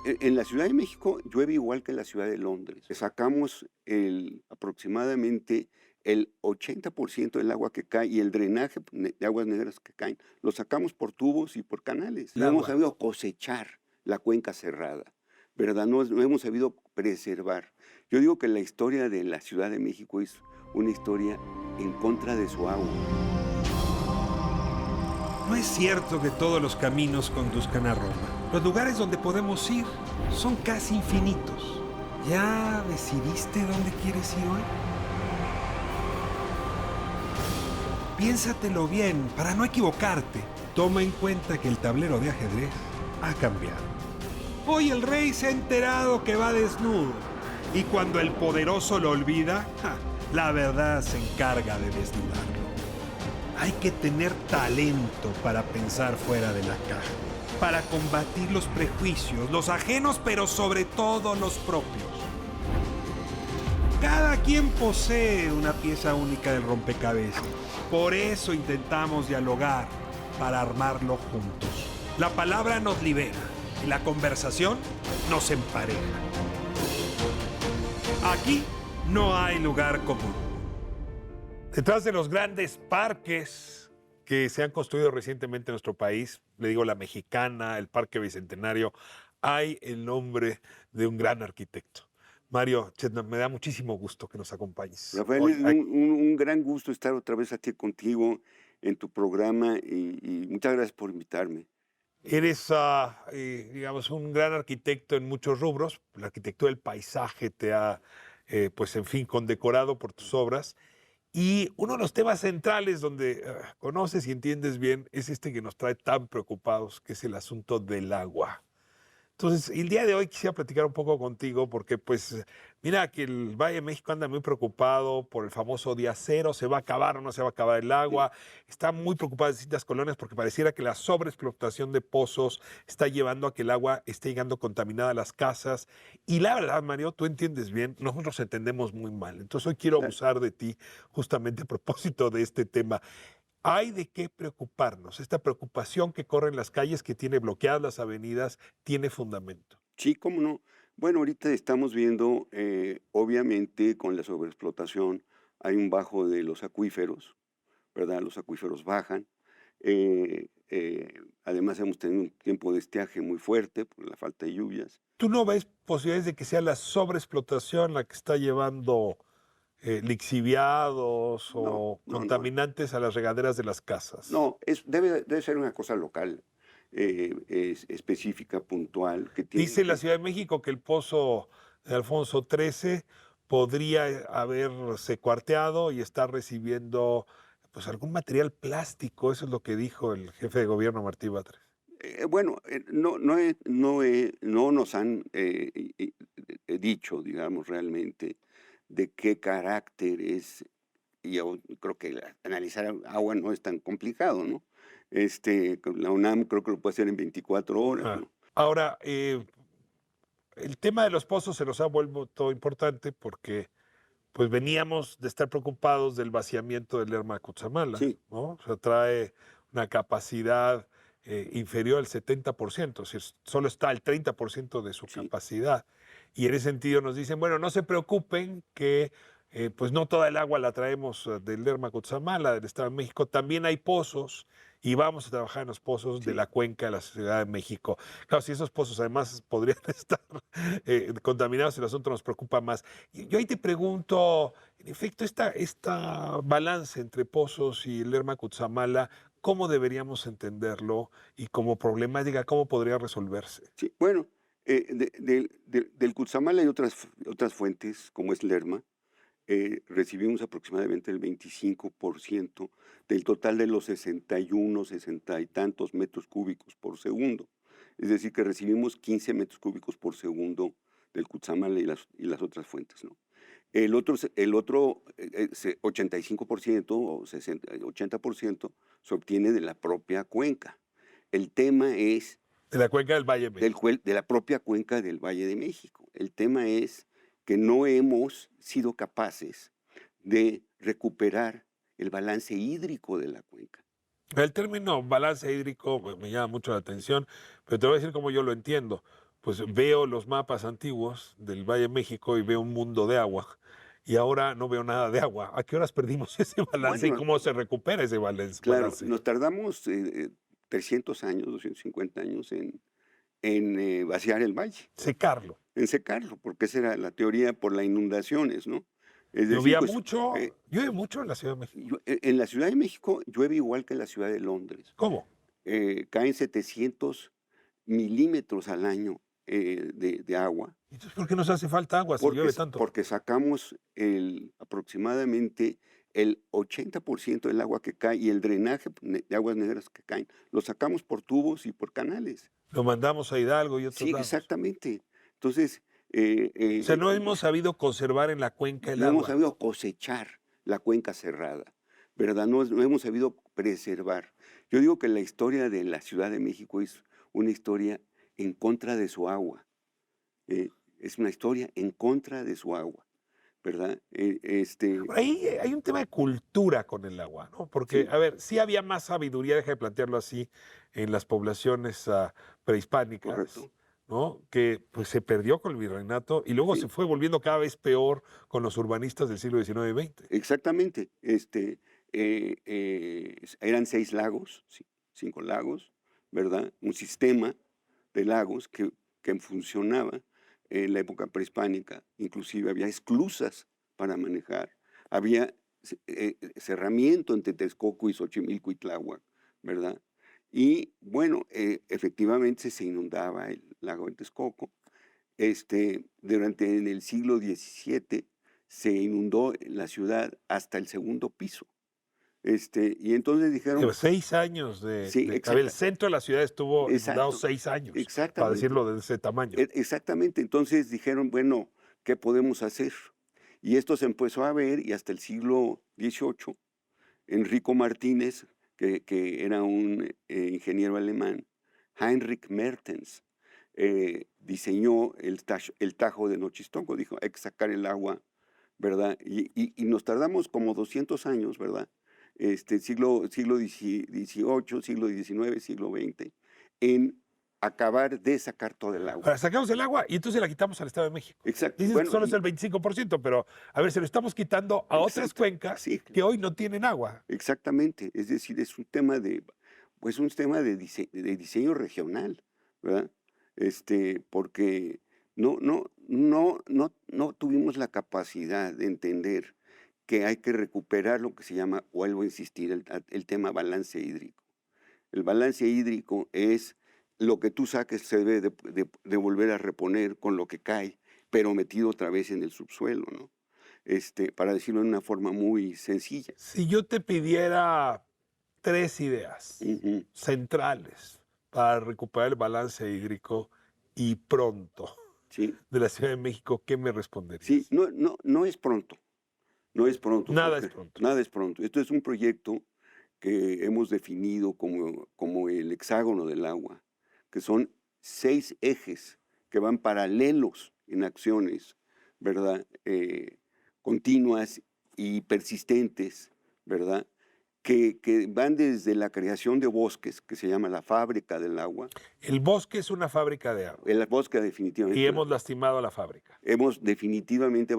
En la Ciudad de México llueve igual que en la Ciudad de Londres. Sacamos aproximadamente el 80% del agua que cae y el drenaje de aguas negras que caen, lo sacamos por tubos y por canales. El No hemos agua. sabido cosechar la cuenca cerrada, ¿verdad? No hemos sabido preservar. Yo digo que la historia de la Ciudad de México es una historia en contra de su agua. No es cierto que todos los caminos conduzcan a Roma. Los lugares donde podemos ir son casi infinitos. ¿Ya decidiste dónde quieres ir hoy? Piénsatelo bien para no equivocarte. Toma en cuenta que el tablero de ajedrez ha cambiado. Hoy el rey se ha enterado que va desnudo. Y cuando el poderoso lo olvida, la verdad se encarga de desnudarlo. Hay que tener talento para pensar fuera de la caja, para combatir los prejuicios, los ajenos, pero sobre todo los propios. Cada quien posee una pieza única del rompecabezas. Por eso intentamos dialogar, para armarlo juntos. La palabra nos libera y la conversación nos empareja. Aquí no hay lugar común. Detrás de los grandes parques que se han construido recientemente en nuestro país, le digo la Mexicana, el Parque Bicentenario, hay el nombre de un gran arquitecto. Mario Chetna, me da muchísimo gusto que nos acompañes. Rafael, Hoy, es un gran gusto estar otra vez aquí contigo en tu programa y muchas gracias por invitarme. eres, digamos, un gran arquitecto en muchos rubros. La arquitectura del paisaje te ha, pues, en fin, condecorado por tus obras. Y uno de los temas centrales donde conoces y entiendes bien es este que nos trae tan preocupados, que es el asunto del agua. Entonces, el día de hoy quisiera platicar un poco contigo porque, pues, mira que el Valle de México anda muy preocupado por el famoso día cero, ¿se va a acabar o no se va a acabar el Sí. agua? Está muy preocupada distintas colonias porque pareciera que la sobreexplotación de pozos está llevando a que el agua esté llegando contaminada a las casas. Y la verdad, Mario, tú entiendes bien, nosotros entendemos muy mal. Entonces, hoy quiero Ah, abusar de ti justamente a propósito de este tema. Hay de qué preocuparnos. Esta preocupación que corre en las calles, que tiene bloqueadas las avenidas, tiene fundamento. sí, cómo no. Bueno, ahorita estamos viendo, obviamente, con la sobreexplotación hay un bajo de los acuíferos, ¿verdad? Los acuíferos bajan. Además, hemos tenido un tiempo de estiaje muy fuerte por la falta de lluvias. ¿Tú no ves posibilidades de que sea la sobreexplotación la que está llevando lixiviados No, o no, no, contaminantes a las regaderas de las casas? no, debe ser una cosa local, específica, puntual, que tiene Dice la que... Ciudad de México que el pozo de Alfonso XIII podría haberse cuarteado y estar recibiendo pues algún material plástico. Eso es lo que dijo el jefe de gobierno Martí Batres. Bueno, no nos han dicho, digamos, realmente de qué carácter es, y yo creo que analizar agua no es tan complicado, ¿no? Con la UNAM creo que lo puede hacer en 24 horas, Ah. ¿no? Ahora, el tema de los pozos se nos ha vuelto importante porque pues veníamos de estar preocupados del vaciamiento del Lerma Cutzamala, Sí, ¿no? O sea, trae una capacidad inferior al 70%, es decir, solo está al 30% de su sí, capacidad. Y en ese sentido nos dicen, bueno, no se preocupen que pues no toda el agua la traemos del Lerma Cutzamala, del Estado de México, también hay pozos y vamos a trabajar en los pozos de sí. la cuenca de la Ciudad de México. Claro, si esos pozos además podrían estar contaminados, el asunto nos preocupa más. Y yo ahí te pregunto, en efecto, esta balance entre pozos y el Lerma Cutzamala, ¿cómo deberíamos entenderlo? Y como problemática, ¿cómo podría resolverse? Sí, bueno, del Cutzamala hay otras fuentes, como es Lerma. Recibimos aproximadamente el 25% del total de los 61, 60 y tantos metros cúbicos por segundo. Es decir, que recibimos 15 metros cúbicos por segundo del Cutzamala y las otras fuentes, ¿no? El otro 85% o 80% se obtiene de la propia cuenca. El tema es De la cuenca del Valle de México. de la propia cuenca del Valle de México. El tema es que no hemos sido capaces de recuperar el balance hídrico de la cuenca. El término balance hídrico pues, me llama mucho la atención, pero te voy a decir cómo yo lo entiendo. pues veo los mapas antiguos del Valle de México y veo un mundo de agua. Y ahora no veo nada de agua. ¿A qué horas perdimos ese balance y Bueno, cómo se recupera ese claro, balance? nos tardamos 300 años, 250 años en vaciar el valle, Secarlo. en secarlo, porque esa era la teoría por las inundaciones, ¿no? Es decir, Llovía pues mucho, llueve mucho en la Ciudad de México. en la Ciudad de México llueve igual que en la Ciudad de Londres. ¿Cómo? Caen 700 milímetros al año de agua, Entonces, ¿por qué nos hace falta agua si llueve tanto? porque sacamos aproximadamente el 80% del agua que cae y el drenaje de aguas negras que caen, lo sacamos por tubos y por canales. Lo mandamos a Hidalgo y otros Sí, lados. exactamente. Entonces, O sea, no hemos sabido conservar en la cuenca el no hemos agua. sabido cosechar la cuenca cerrada, ¿verdad? No hemos sabido preservar. Yo digo que la historia de la Ciudad de México es una historia en contra de su agua. Es una historia en contra de su agua, ¿verdad? Por ahí hay un tema de cultura con el agua, ¿no? Porque, Sí, a ver, sí había más sabiduría, deja de plantearlo así, en las poblaciones prehispánicas, correcto. ¿no? Que pues se perdió con el virreinato y luego se Sí, fue volviendo cada vez peor con los urbanistas del siglo XIX y XX. exactamente. Eran 6 lagos, 5 lagos, ¿verdad? Un sistema de lagos que funcionaba en la época prehispánica. Inclusive había esclusas para manejar. Había cerramiento entre Texcoco y Xochimilco y Tláhuac, ¿verdad? Y bueno, efectivamente se inundaba el lago de Texcoco. En el siglo XVII se inundó la ciudad hasta el segundo piso. Y entonces dijeron, 6 años sí, a ver, el centro de la ciudad estuvo inundado exacto, 6 años, para exactamente, decirlo de ese tamaño. exactamente. Entonces dijeron, bueno, ¿qué podemos hacer? Y esto se empezó a ver y hasta el siglo XVIII, Enrico Martínez, que era un ingeniero alemán, Heinrich Mertens, diseñó el Tajo de Nochixtonco. Dijo, hay que sacar el agua, ¿verdad? Y nos tardamos como 200 años, ¿verdad? Siglo XVIII, siglo XIX, siglo XX, en acabar de sacar todo el agua. Ahora, sacamos el agua y entonces la quitamos al Estado de México. Exacto. Dices que Bueno, solo es el 25%, pero a ver, se lo estamos quitando a otras exacto. cuencas Sí, que hoy no tienen agua. exactamente. Es decir, es un tema de diseño regional, ¿verdad? Porque no tuvimos la capacidad de entender que hay que recuperar lo que se llama, vuelvo a insistir, el tema balance hídrico. El balance hídrico es lo que tú saques se debe de volver a reponer con lo que cae, pero metido otra vez en el subsuelo, ¿no? Para decirlo de una forma muy sencilla. Si yo te pidiera 3 ideas Ujú. centrales para recuperar el balance hídrico y pronto Sí, de la Ciudad de México, ¿qué me sí, responderías? no es pronto, no es pronto, Nada es porque pronto. nada es pronto. Esto es un proyecto que hemos definido como el hexágono del agua, que son 6 ejes que van paralelos en acciones, ¿verdad? Continuas y persistentes, ¿verdad? Que van desde la creación de bosques, que se llama la fábrica del agua. El bosque es una fábrica de agua El bosque y definitivamente, hemos lastimado a la fábrica. hemos definitivamente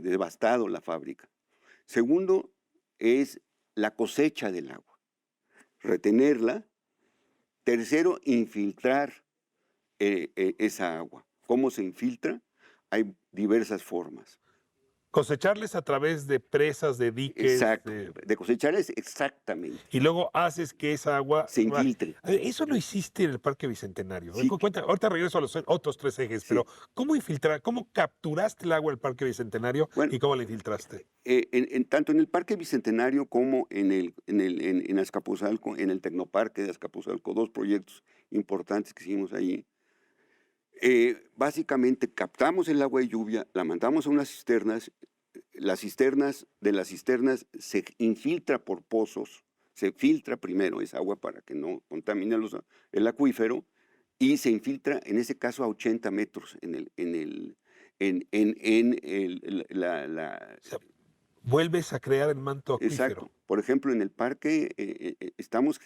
devastado la fábrica. Segundo, es la cosecha del agua, retenerla. Tercero, infiltrar esa agua. ¿Cómo se infiltra? Hay diversas formas. Cosecharles a través de presas, de diques, Exacto. De cosechar es exactamente. y luego haces que esa agua... Se infiltre. A ver, eso lo hiciste en el Parque Bicentenario. A ver, Sí, ahorita regreso a los otros 3 ejes, sí. pero ¿cómo infiltrar, cómo capturaste el agua del Parque Bicentenario Bueno, y cómo la infiltraste? tanto en el Parque Bicentenario como en Azcapotzalco, en el Tecnoparque de Azcapotzalco, 2 proyectos importantes que hicimos allí. Básicamente captamos el agua de lluvia, la mandamos a unas cisternas. Las cisternas se infiltra por pozos, se filtra primero esa agua para que no contamine el acuífero, y se infiltra en ese caso a 80 metros O sea, vuelves a crear el manto acuífero. exacto. Por ejemplo, en el parque estamos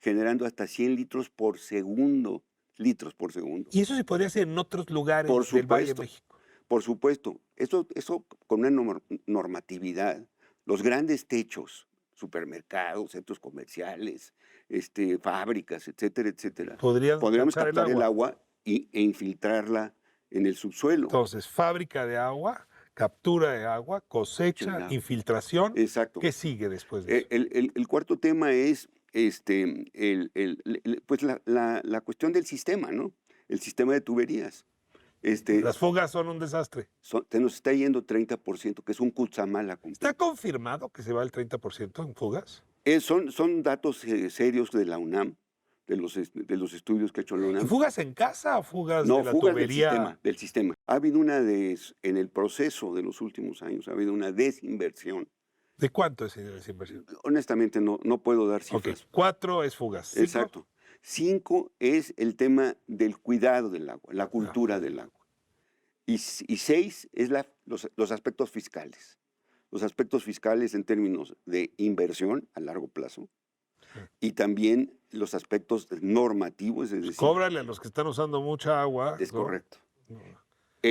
generando hasta 100 litros por segundo litros por segundo. Y eso se podría hacer en otros lugares Por del Valle de supuesto. México. Por supuesto, eso con una normatividad, los grandes techos, supermercados, centros comerciales, fábricas, etcétera, etcétera, Podrían podríamos captar el captar el agua. agua e infiltrarla en el subsuelo. Entonces, fábrica de agua, captura de agua, cosecha, Chingado. infiltración. Exacto. ¿Qué sigue después de eso? El cuarto tema es pues la cuestión del sistema, ¿no? El sistema de tuberías. Las fugas son un desastre. Nos está yendo 30%, que es un Cutzamala completo. ¿Está confirmado que se va el 30% en fugas? Son datos serios de la UNAM, de los estudios que ha hecho la ¿Y UNAM. fugas en casa o fugas No, de la fugas tubería? del sistema. Ha habido en el proceso de los últimos años, ha habido una desinversión. ¿De cuánto es esa inversión? Honestamente, no puedo dar Ok, cifras. 4 es fugas. 5, Exacto. 5 es el tema del cuidado del agua, la cultura del agua. Y 6 es los aspectos fiscales. Los aspectos fiscales en términos de inversión a largo plazo y también los aspectos normativos, es decir, cóbrale a los que están usando mucha agua. es ¿no? correcto.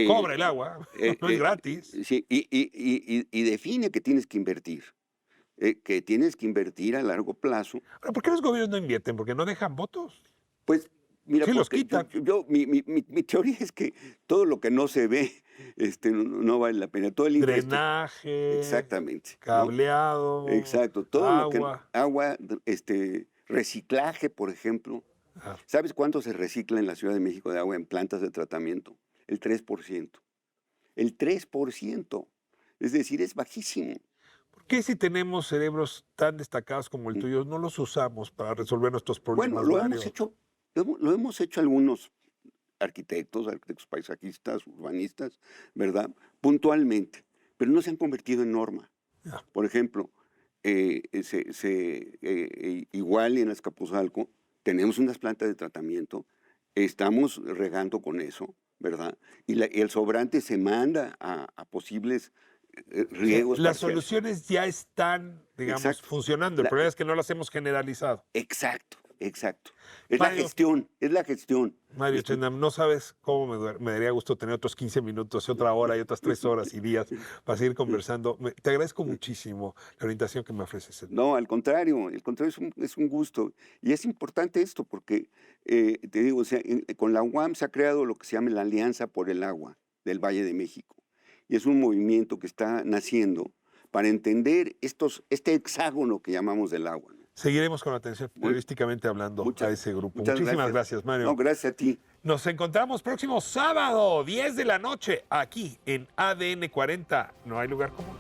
Cobra el agua, no es gratis. Sí, y define que tienes que invertir. Que tienes que invertir a largo plazo. Pero ¿por qué los gobiernos no invierten? ¿Porque no dejan votos? Pues, mira, Sí, los porque quitan. mi teoría es que todo lo que no se ve no vale la pena. Todo el Drenaje, exactamente, ¿no? cableado, Exacto, todo agua. agua, reciclaje, por ejemplo. Ah, ¿Sabes cuánto se recicla en la Ciudad de México de agua en plantas de tratamiento? El 3%. El 3%. Es decir, es bajísimo. ¿Por qué si tenemos cerebros tan destacados como el tuyo no los usamos para resolver nuestros problemas Bueno, lo diarios? hemos hecho algunos arquitectos paisajistas, urbanistas, ¿verdad? Puntualmente, pero no se han convertido en norma. Ya. Por ejemplo, igual en Azcapotzalco tenemos unas plantas de tratamiento, estamos regando con eso, ¿verdad? Y el sobrante se manda a posibles riegos Las parciales. soluciones ya están, digamos, Exacto. funcionando. El problema es que no las hemos generalizado. Exacto. Es Mario, la gestión. Mario Chendam, no sabes cómo me daría gusto tener otros 15 minutos, y otra hora, y otras 3 horas y días para seguir conversando. Te agradezco muchísimo la orientación que me ofreces. No, al contrario es un gusto. Y es importante esto porque, te digo, o sea, con la UAM se ha creado lo que se llama la Alianza por el Agua del Valle de México. Y es un movimiento que está naciendo para entender este hexágono que llamamos del agua, ¿no? Seguiremos con atención periodísticamente hablando a ese grupo. Muchísimas gracias, Mario. No, gracias a ti. Nos encontramos próximo sábado, 10 de la noche, aquí en ADN 40. No hay lugar como